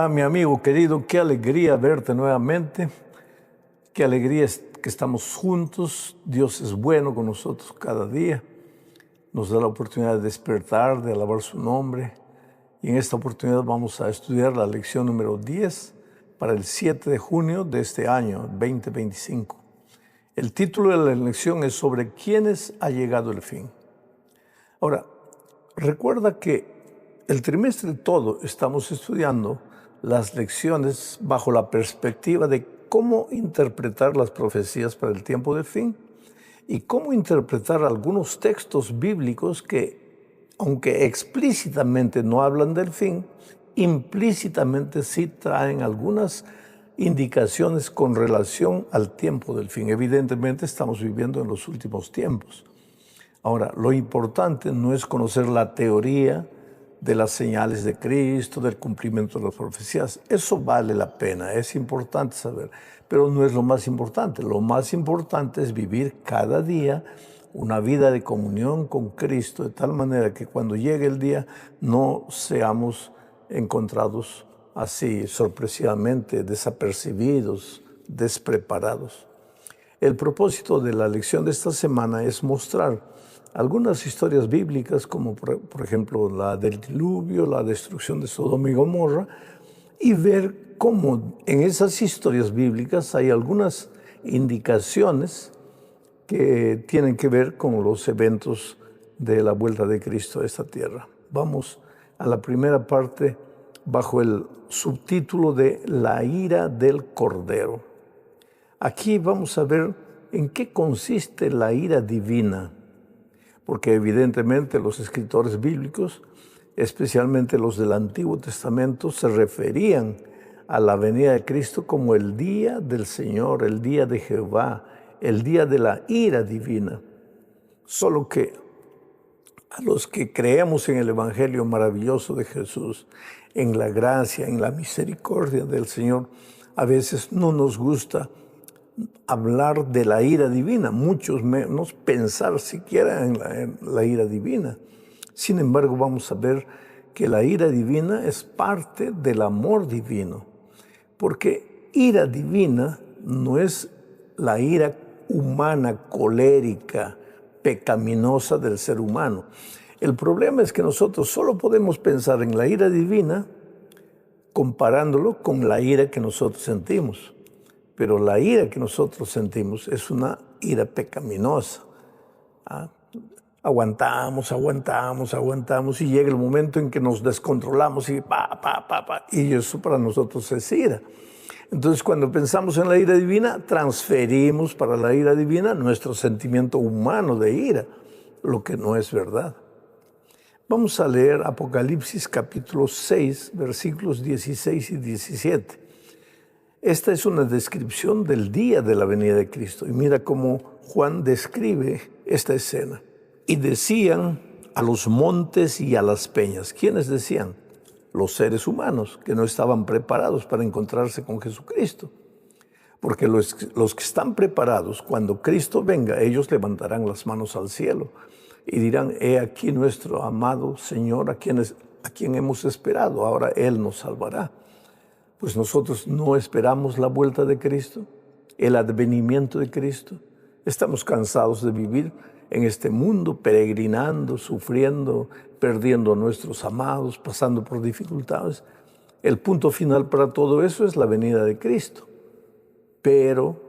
Hola, mi amigo querido, qué alegría verte nuevamente, qué alegría que estamos juntos. Dios es bueno con nosotros cada día, nos da la oportunidad de despertar, de alabar su nombre. Y en esta oportunidad vamos a estudiar la lección número 10 para el 7 de junio de este año 2025. El título de la lección es sobre quiénes ha llegado el fin. Ahora, recuerda que el trimestre todo estamos estudiando las lecciones bajo la perspectiva de cómo interpretar las profecías para el tiempo del fin y cómo interpretar algunos textos bíblicos que, aunque explícitamente no hablan del fin, implícitamente sí traen algunas indicaciones con relación al tiempo del fin. Evidentemente estamos viviendo en los últimos tiempos. Ahora, lo importante no es conocer la teoría de las señales de Cristo, del cumplimiento de las profecías. Eso vale la pena, es importante saber, pero no es lo más importante. Lo más importante es vivir cada día una vida de comunión con Cristo, de tal manera que cuando llegue el día no seamos encontrados así sorpresivamente, desapercibidos, despreparados. El propósito de la lección de esta semana es mostrar algunas historias bíblicas, como por ejemplo la del diluvio, la destrucción de Sodoma y Gomorra, y ver cómo en esas historias bíblicas hay algunas indicaciones que tienen que ver con los eventos de la vuelta de Cristo a esta tierra. Vamos a la primera parte bajo el subtítulo de La ira del Cordero. Aquí vamos a ver en qué consiste la ira divina, porque evidentemente los escritores bíblicos, especialmente los del Antiguo Testamento, se referían a la venida de Cristo como el día del Señor, el día de Jehová, el día de la ira divina. Solo que a los que creemos en el Evangelio maravilloso de Jesús, en la gracia, en la misericordia del Señor, a veces no nos gusta hablar de la ira divina, muchos menos pensar siquiera en la ira divina. Sin embargo, vamos a ver que la ira divina es parte del amor divino, porque ira divina no es la ira humana, colérica, pecaminosa del ser humano. El problema es que nosotros solo podemos pensar en la ira divina comparándolo con la ira que nosotros sentimos. Pero la ira que nosotros sentimos es una ira pecaminosa. Aguantamos y llega el momento en que nos descontrolamos y y eso para nosotros es ira. Entonces, cuando pensamos en la ira divina, transferimos para la ira divina nuestro sentimiento humano de ira, lo que no es verdad. Vamos a leer Apocalipsis capítulo 6, versículos 16 y 17. Esta es una descripción del día de la venida de Cristo. Y mira cómo Juan describe esta escena. Y decían a los montes y a las peñas. ¿Quiénes decían? Los seres humanos que no estaban preparados para encontrarse con Jesucristo. Porque los que están preparados, cuando Cristo venga, ellos levantarán las manos al cielo y dirán, he aquí nuestro amado Señor a quien hemos esperado. Ahora Él nos salvará. Pues nosotros no esperamos la vuelta de Cristo, el advenimiento de Cristo. Estamos cansados de vivir en este mundo, peregrinando, sufriendo, perdiendo a nuestros amados, pasando por dificultades. El punto final para todo eso es la venida de Cristo. Pero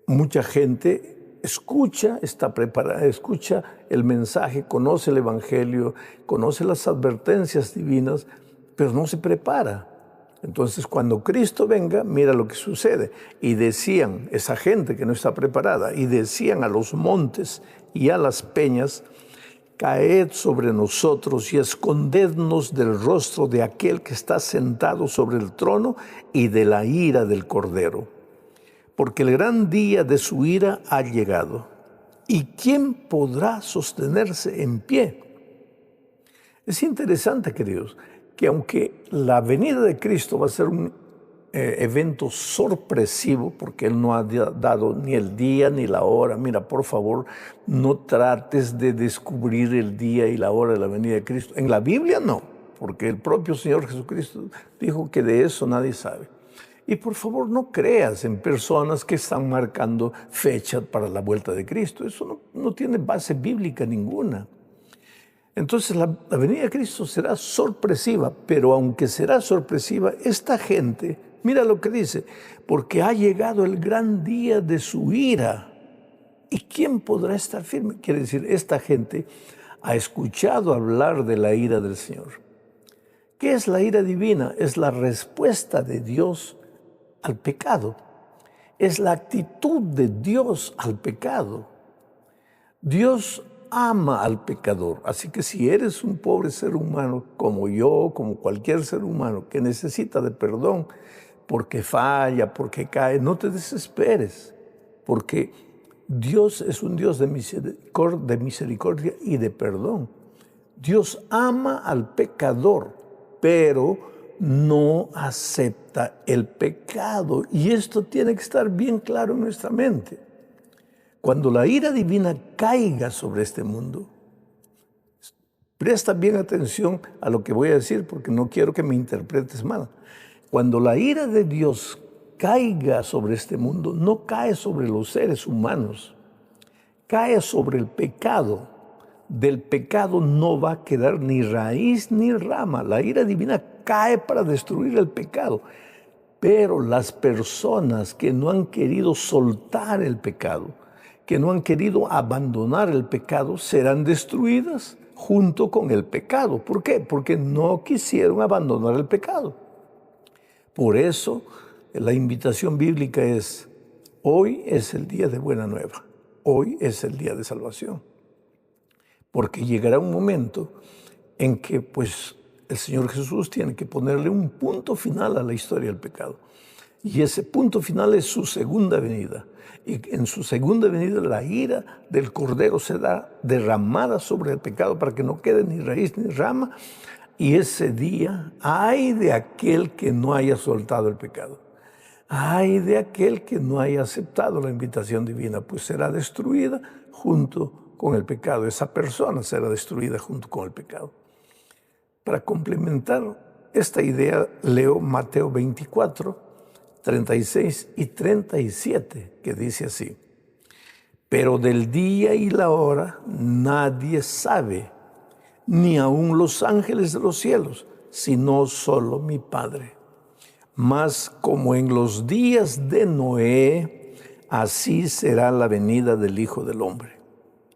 mucha gente escucha, está preparada, escucha el mensaje, conoce el Evangelio, conoce las advertencias divinas, pero no se prepara. Entonces, cuando Cristo venga, mira lo que sucede. Y decían, esa gente que no está preparada, y decían a los montes y a las peñas, caed sobre nosotros y escondednos del rostro de aquel que está sentado sobre el trono y de la ira del Cordero. Porque el gran día de su ira ha llegado. ¿Y quién podrá sostenerse en pie? Es interesante, queridos, que aunque la venida de Cristo va a ser un evento sorpresivo, porque Él no ha dado ni el día ni la hora. Mira, por favor, no trates de descubrir el día y la hora de la venida de Cristo. En la Biblia no, porque el propio Señor Jesucristo dijo que de eso nadie sabe. Y por favor, no creas en personas que están marcando fechas para la vuelta de Cristo. Eso no tiene base bíblica ninguna. Entonces la venida de Cristo será sorpresiva, pero aunque será sorpresiva, esta gente, mira lo que dice, porque ha llegado el gran día de su ira. ¿Y quién podrá estar firme? Quiere decir, esta gente ha escuchado hablar de la ira del Señor. ¿Qué es la ira divina? Es la respuesta de Dios al pecado. Es la actitud de Dios al pecado. Dios ama al pecador. Así que si eres un pobre ser humano como yo, como cualquier ser humano que necesita de perdón porque falla, porque cae, no te desesperes, porque Dios es un Dios de misericordia y de perdón. Dios ama al pecador, pero no acepta el pecado. Y esto tiene que estar bien claro en nuestra mente. Cuando la ira divina caiga sobre este mundo, presta bien atención a lo que voy a decir porque no quiero que me interpretes mal. Cuando la ira de Dios caiga sobre este mundo, no cae sobre los seres humanos, cae sobre el pecado. Del pecado no va a quedar ni raíz ni rama. La ira divina cae para destruir el pecado. Pero las personas que no han querido soltar el pecado, que no han querido abandonar el pecado, serán destruidas junto con el pecado. ¿Por qué? Porque no quisieron abandonar el pecado. Por eso la invitación bíblica es, hoy es el día de buena nueva, hoy es el día de salvación. Porque llegará un momento en que pues el Señor Jesús tiene que ponerle un punto final a la historia del pecado. Y ese punto final es su segunda venida. Y en su segunda venida la ira del Cordero será derramada sobre el pecado para que no quede ni raíz ni rama. Y ese día, ay de aquel que no haya soltado el pecado. Ay de aquel que no haya aceptado la invitación divina, pues será destruida junto con el pecado. Esa persona será destruida junto con el pecado. Para complementar esta idea, leo Mateo 24, 36 y 37, que dice así: pero del día y la hora nadie sabe, ni aun los ángeles de los cielos, sino solo mi Padre. Mas como en los días de Noé, así será la venida del Hijo del Hombre.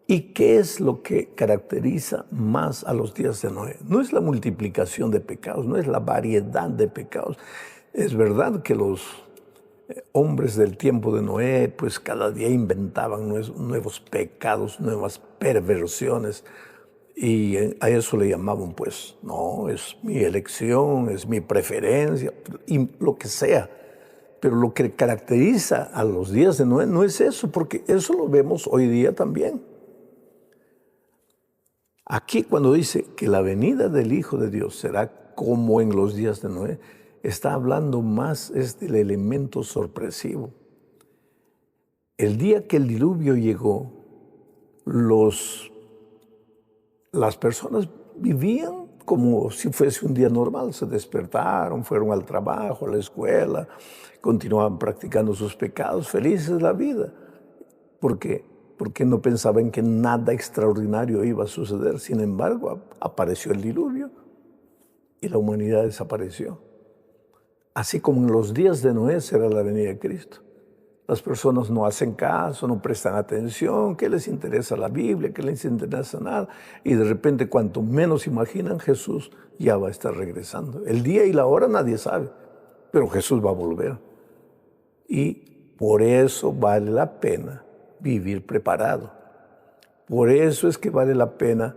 ¿Y qué es lo que caracteriza más a los días de Noé? No es la multiplicación de pecados, no es la variedad de pecados. Es verdad que los hombres del tiempo de Noé, pues cada día inventaban nuevos pecados, nuevas perversiones, y a eso le llamaban, pues, no, es mi elección, es mi preferencia, y lo que sea. Pero lo que caracteriza a los días de Noé no es eso, porque eso lo vemos hoy día también. Aquí cuando dice que la venida del Hijo de Dios será como en los días de Noé, está hablando más del elemento sorpresivo. El día que el diluvio llegó, las personas vivían como si fuese un día normal. Se despertaron, fueron al trabajo, a la escuela, continuaban practicando sus pecados, felices de la vida. ¿Por qué? Porque no pensaban que nada extraordinario iba a suceder. Sin embargo, apareció el diluvio y la humanidad desapareció. Así como en los días de Noé será la venida de Cristo. Las personas no hacen caso, no prestan atención, ¿qué les interesa la Biblia? ¿Qué les interesa nada? Y de repente, cuanto menos imaginan, Jesús ya va a estar regresando. El día y la hora nadie sabe, pero Jesús va a volver. Y por eso vale la pena vivir preparado. Por eso es que vale la pena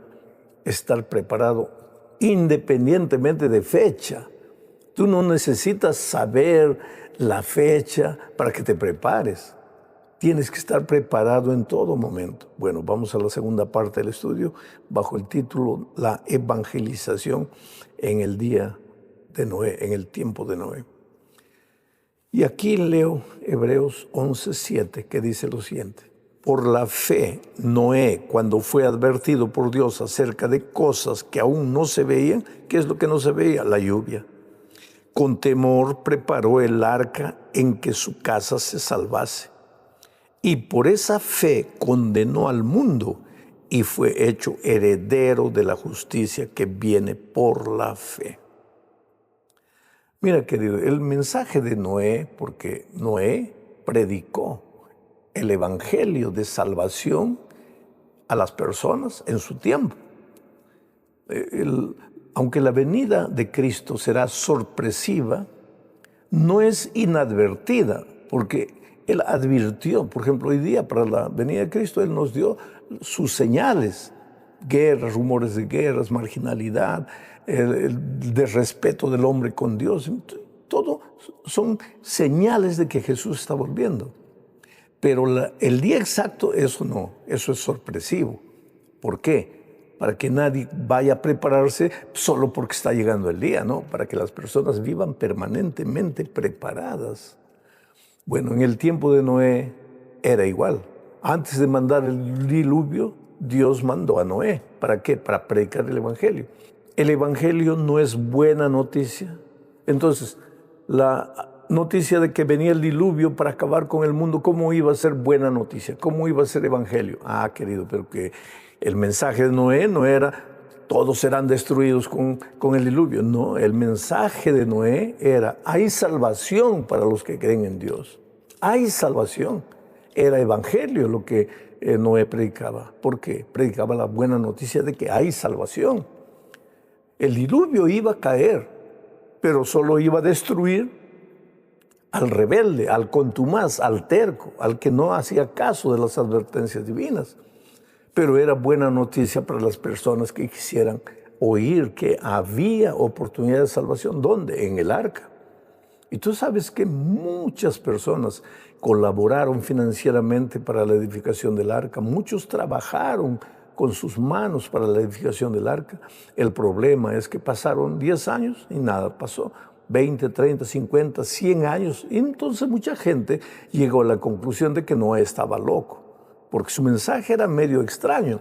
estar preparado independientemente de fecha. Tú no necesitas saber la fecha para que te prepares. Tienes que estar preparado en todo momento. Bueno, vamos a la segunda parte del estudio bajo el título La evangelización en el día de Noé, en el tiempo de Noé. Y aquí leo Hebreos 11:7, que dice lo siguiente: Por la fe, Noé, cuando fue advertido por Dios acerca de cosas que aún no se veían, ¿qué es lo que no se veía? La lluvia. Con temor preparó el arca en que su casa se salvase. Y por esa fe condenó al mundo y fue hecho heredero de la justicia que viene por la fe. Mira, querido, el mensaje de Noé, porque Noé predicó el evangelio de salvación a las personas en su tiempo. Aunque la venida de Cristo será sorpresiva, no es inadvertida, porque Él advirtió, por ejemplo, hoy día para la venida de Cristo, Él nos dio sus señales: guerras, rumores de guerras, marginalidad, el desrespeto del hombre con Dios. Todo son señales de que Jesús está volviendo. Pero el día exacto, eso no, eso es sorpresivo. ¿Por qué? Para que nadie vaya a prepararse solo porque está llegando el día, ¿no? Para que las personas vivan permanentemente preparadas. Bueno, en el tiempo de Noé era igual. Antes de mandar el diluvio, Dios mandó a Noé. ¿Para qué? Para predicar el evangelio. El evangelio no es buena noticia. Entonces, la noticia de que venía el diluvio para acabar con el mundo, ¿cómo iba a ser buena noticia? ¿Cómo iba a ser evangelio? Ah, querido, pero que el mensaje de Noé no era todos serán destruidos con el diluvio. No, el mensaje de Noé era: hay salvación para los que creen en Dios. Hay salvación. Era evangelio lo que Noé predicaba. ¿Por qué? Predicaba la buena noticia de que hay salvación. El diluvio iba a caer, pero solo iba a destruir al rebelde, al contumaz, al terco, al que no hacía caso de las advertencias divinas. Pero era buena noticia para las personas que quisieran oír que había oportunidad de salvación. ¿Dónde? En el arca. Y tú sabes que muchas personas colaboraron financieramente para la edificación del arca. Muchos trabajaron con sus manos para la edificación del arca. El problema es que pasaron 10 años y nada pasó. 20, 30, 50, 100 años. Y entonces mucha gente llegó a la conclusión de que Noé estaba loco, porque su mensaje era medio extraño.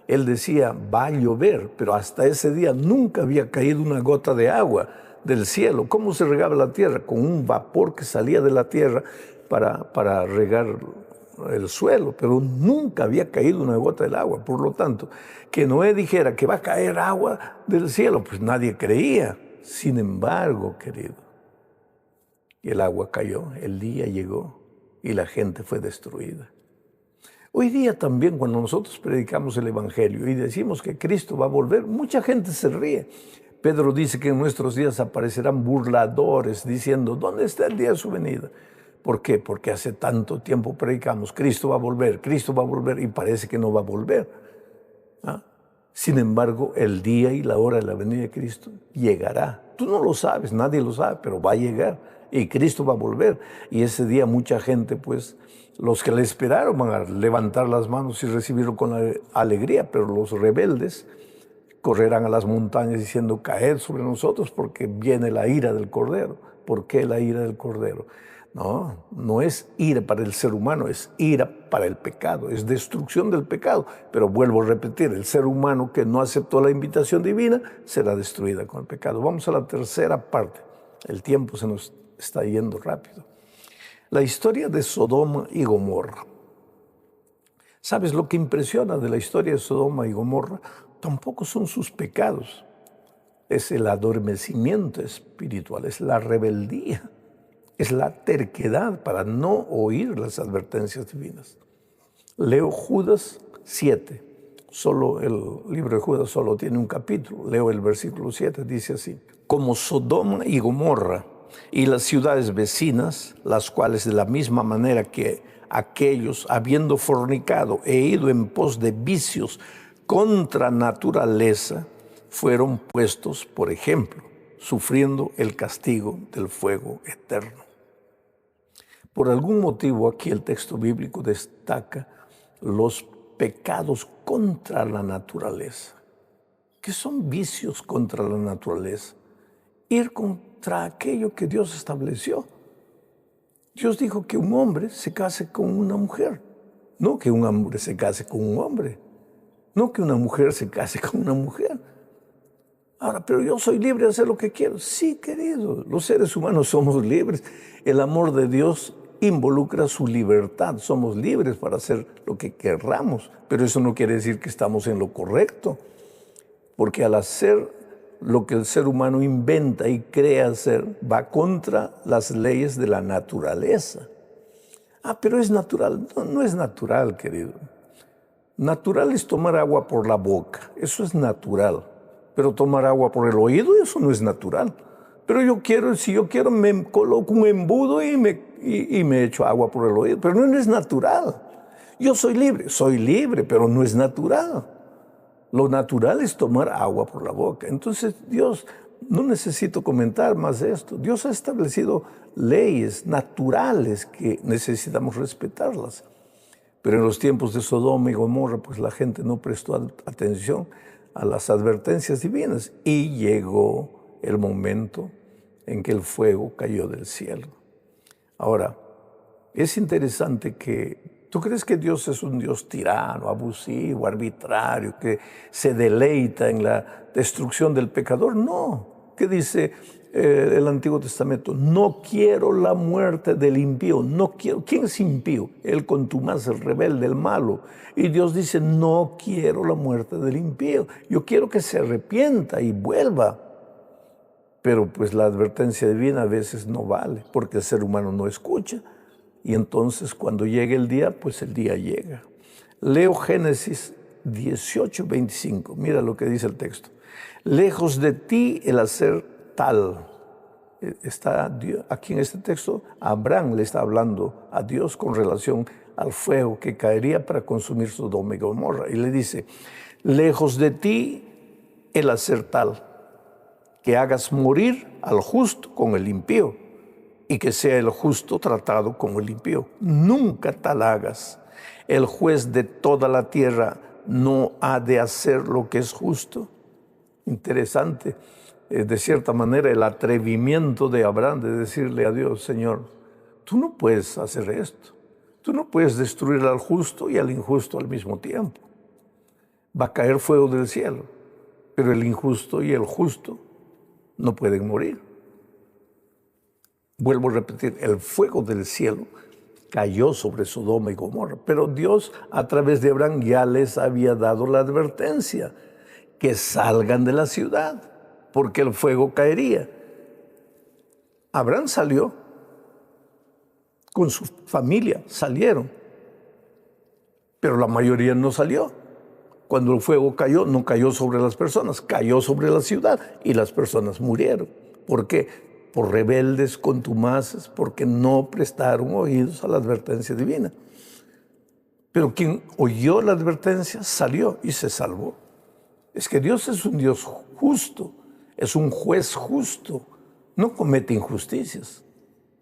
Él decía: va a llover, pero hasta ese día nunca había caído una gota de agua del cielo. ¿Cómo se regaba la tierra? Con un vapor que salía de la tierra para regar el suelo, pero nunca había caído una gota del agua. Por lo tanto, que Noé dijera que va a caer agua del cielo, pues nadie creía. Sin embargo, querido, el agua cayó, el día llegó y la gente fue destruida. Hoy día también, cuando nosotros predicamos el evangelio y decimos que Cristo va a volver, mucha gente se ríe. Pedro dice que en nuestros días aparecerán burladores diciendo: ¿dónde está el día de su venida? ¿Por qué? Porque hace tanto tiempo predicamos: Cristo va a volver, Cristo va a volver, y parece que no va a volver. ¿Ah? Sin embargo, el día y la hora de la venida de Cristo llegará. Tú no lo sabes, nadie lo sabe, pero va a llegar y Cristo va a volver. Y ese día mucha gente, pues, los que le esperaron van a levantar las manos y recibirlo con alegría, pero los rebeldes correrán a las montañas diciendo: caed sobre nosotros porque viene la ira del Cordero. ¿Por qué la ira del Cordero? No, no es ira para el ser humano, es ira para el pecado, es destrucción del pecado. Pero vuelvo a repetir, el ser humano que no aceptó la invitación divina será destruida con el pecado. Vamos a la tercera parte. El tiempo se nos está yendo rápido. La historia de Sodoma y Gomorra. ¿Sabes lo que impresiona de la historia de Sodoma y Gomorra? Tampoco son sus pecados. Es el adormecimiento espiritual, es la rebeldía. Es la terquedad para no oír las advertencias divinas. Leo Judas 7. Solo el libro de Judas solo tiene un capítulo. Leo el versículo 7, dice así: como Sodoma y Gomorra y las ciudades vecinas, las cuales de la misma manera que aquellos, habiendo fornicado e ido en pos de vicios contra naturaleza, fueron puestos por ejemplo, sufriendo el castigo del fuego eterno. Por algún motivo aquí el texto bíblico destaca los pecados contra la naturaleza. ¿Qué son vicios contra la naturaleza? Ir contra aquello que Dios estableció. Dios dijo que un hombre se case con una mujer. No que un hombre se case con un hombre. No que una mujer se case con una mujer. Ahora, pero yo soy libre de hacer lo que quiero. Sí, querido, los seres humanos somos libres. El amor de Dios involucra su libertad. Somos libres para hacer lo que querramos, pero eso no quiere decir que estamos en lo correcto, porque al hacer lo que el ser humano inventa y crea hacer, va contra las leyes de la naturaleza. Ah, pero es natural. No, no es natural, querido. Natural es tomar agua por la boca, eso es natural. Pero tomar agua por el oído, eso no es natural. Pero si yo quiero, me coloco un embudo y me echo agua por el oído. Pero no es natural. Yo soy libre, pero no es natural. Lo natural es tomar agua por la boca. Entonces, Dios, no necesito comentar más de esto. Dios ha establecido leyes naturales que necesitamos respetarlas. Pero en los tiempos de Sodoma y Gomorra, pues la gente no prestó atención a las advertencias divinas y llegó el momento en que el fuego cayó del cielo. Ahora, es interesante que tú crees que Dios es un Dios tirano, abusivo, arbitrario, que se deleita en la destrucción del pecador. No. ¿Qué dice el Antiguo Testamento? No quiero la muerte del impío. No quiero. ¿Quién es impío? El contumaz, el rebelde, el malo. Y Dios dice, no quiero la muerte del impío. Yo quiero que se arrepienta y vuelva. Pero pues la advertencia divina a veces no vale, porque el ser humano no escucha. Y entonces cuando llegue el día, pues el día llega. Leo Génesis 18:25. Mira lo que dice el texto. Lejos de ti el hacer tal. Está aquí en este texto, Abraham le está hablando a Dios con relación al fuego que caería para consumir Sodoma y Gomorra. Y le dice, lejos de ti el hacer tal, que hagas morir al justo con el impío y que sea el justo tratado como el impío. Nunca tal hagas. El juez de toda la tierra no ha de hacer lo que es justo. Interesante, de cierta manera, el atrevimiento de Abraham de decirle a Dios, Señor, tú no puedes hacer esto. Tú no puedes destruir al justo y al injusto al mismo tiempo. Va a caer fuego del cielo, pero el injusto y el justo no pueden morir. Vuelvo a repetir, el fuego del cielo cayó sobre Sodoma y Gomorra, pero Dios a través de Abraham ya les había dado la advertencia que salgan de la ciudad, porque el fuego caería. Abraham salió con su familia, salieron, pero la mayoría no salió. Cuando el fuego cayó, no cayó sobre las personas, cayó sobre la ciudad y las personas murieron. ¿Por qué? Por rebeldes, contumaces, porque no prestaron oídos a la advertencia divina. Pero quien oyó la advertencia salió y se salvó. Es que Dios es un Dios justo, es un juez justo, no comete injusticias.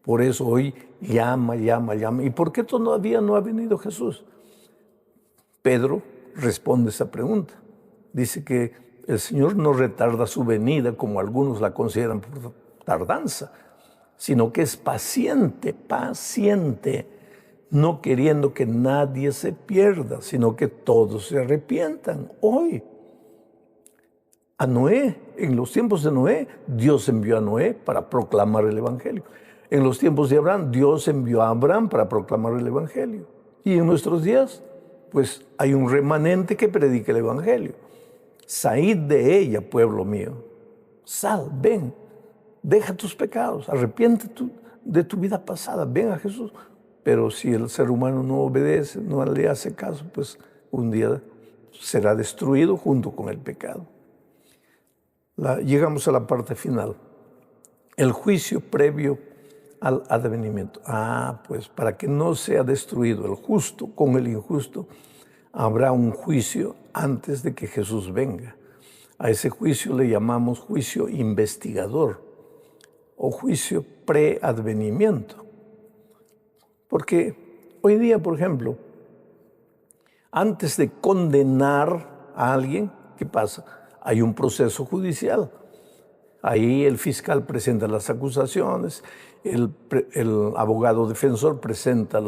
Por eso hoy llama. ¿Y por qué todavía no ha venido Jesús? Pedro responde esa pregunta. Dice que el Señor no retarda su venida como algunos la consideran por tardanza, sino que es paciente, no queriendo que nadie se pierda, sino que todos se arrepientan. Hoy, a Noé, en los tiempos de Noé, Dios envió a Noé para proclamar el Evangelio. En los tiempos de Abraham, Dios envió a Abraham para proclamar el Evangelio. Y en nuestros días, pues hay un remanente que predica el Evangelio. Salid de ella, pueblo mío. Sal, ven, deja tus pecados, arrepiéntete de tu vida pasada, ven a Jesús. Pero si el ser humano no obedece, no le hace caso, pues un día será destruido junto con el pecado. Llegamos a la parte final. El juicio previo al advenimiento. Pues para que no sea destruido el justo con el injusto, habrá un juicio antes de que Jesús venga. A ese juicio le llamamos juicio investigador o juicio preadvenimiento. Porque hoy día, por ejemplo, antes de condenar a alguien, ¿qué pasa? Hay un proceso judicial. Ahí el fiscal presenta las acusaciones, el abogado defensor presenta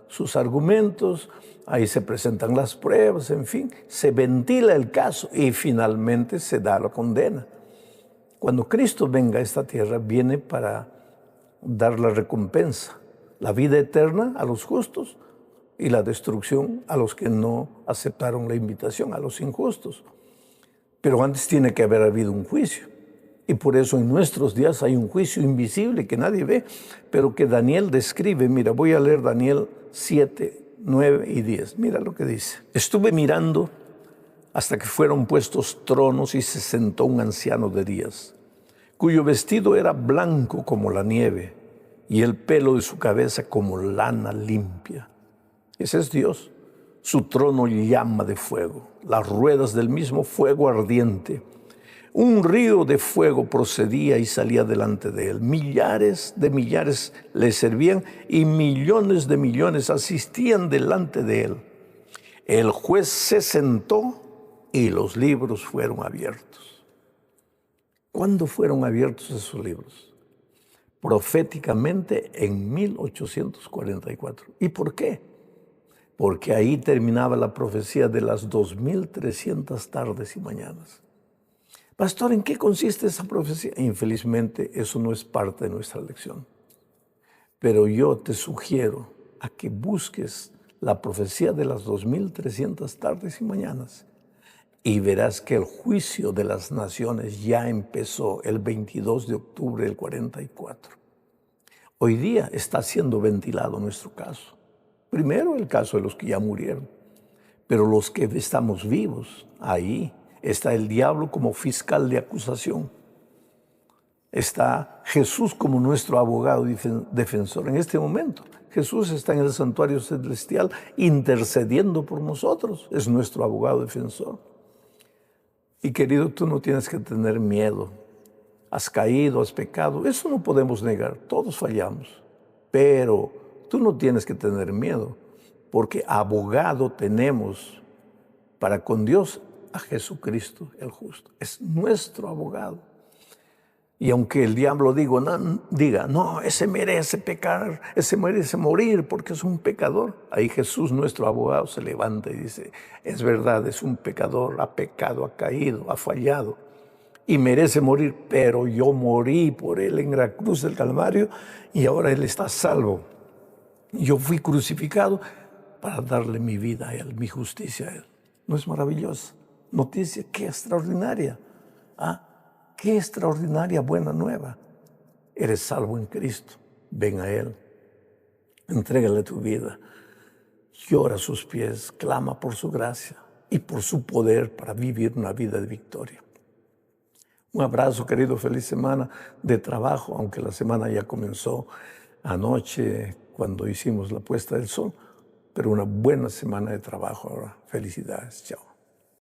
sus argumentos, ahí se presentan las pruebas, en fin, se ventila el caso y finalmente se da la condena. Cuando Cristo venga a esta tierra, viene para dar la recompensa, la vida eterna a los justos y la destrucción a los que no aceptaron la invitación, a los injustos. Pero antes tiene que haber habido un juicio. Y por eso en nuestros días hay un juicio invisible que nadie ve, pero que Daniel describe. Mira, voy a leer Daniel 7, 9 y 10. Mira lo que dice. Estuve mirando hasta que fueron puestos tronos y se sentó un anciano de días, cuyo vestido era blanco como la nieve y el pelo de su cabeza como lana limpia. Ese es Dios. Su trono llama de fuego, las ruedas del mismo fuego ardiente. Un río de fuego procedía y salía delante de él. Millares de millares le servían y millones de millones asistían delante de él. El juez se sentó y los libros fueron abiertos. ¿Cuándo fueron abiertos esos libros? Proféticamente en 1844. ¿Y por qué? Porque ahí terminaba la profecía de las 2300 tardes y mañanas. Pastor, ¿en qué consiste esa profecía? Infelizmente, eso no es parte de nuestra lección. Pero yo te sugiero a que busques la profecía de las 2300 tardes y mañanas y verás que el juicio de las naciones ya empezó el 22 de octubre del 44. Hoy día está siendo ventilado nuestro caso. Primero el caso de los que ya murieron, pero los que estamos vivos, ahí está el diablo como fiscal de acusación. Está Jesús como nuestro abogado defensor. En este momento, Jesús está en el santuario celestial intercediendo por nosotros. Es nuestro abogado defensor. Y querido, tú no tienes que tener miedo. Has caído, has pecado. Eso no podemos negar. Todos fallamos. Pero tú no tienes que tener miedo, porque abogado tenemos para con Dios a Jesucristo el justo. Es nuestro abogado. Y aunque el diablo diga, no, ese merece pecar, ese merece morir porque es un pecador, ahí Jesús, nuestro abogado, se levanta y dice, es verdad, es un pecador, ha pecado, ha caído, ha fallado y merece morir, pero yo morí por él en la cruz del Calvario y ahora él está salvo. Yo fui crucificado para darle mi vida a él, mi justicia a él. ¿No es maravillosa noticia? ¡Qué extraordinaria! ¡Qué extraordinaria buena nueva! Eres salvo en Cristo. Ven a Él. Entrégale tu vida. Llora a sus pies. Clama por su gracia y por su poder para vivir una vida de victoria. Un abrazo, querido. Feliz semana de trabajo, aunque la semana ya comenzó anoche cuando hicimos la puesta del sol. Pero una buena semana de trabajo ahora. Felicidades. Chao.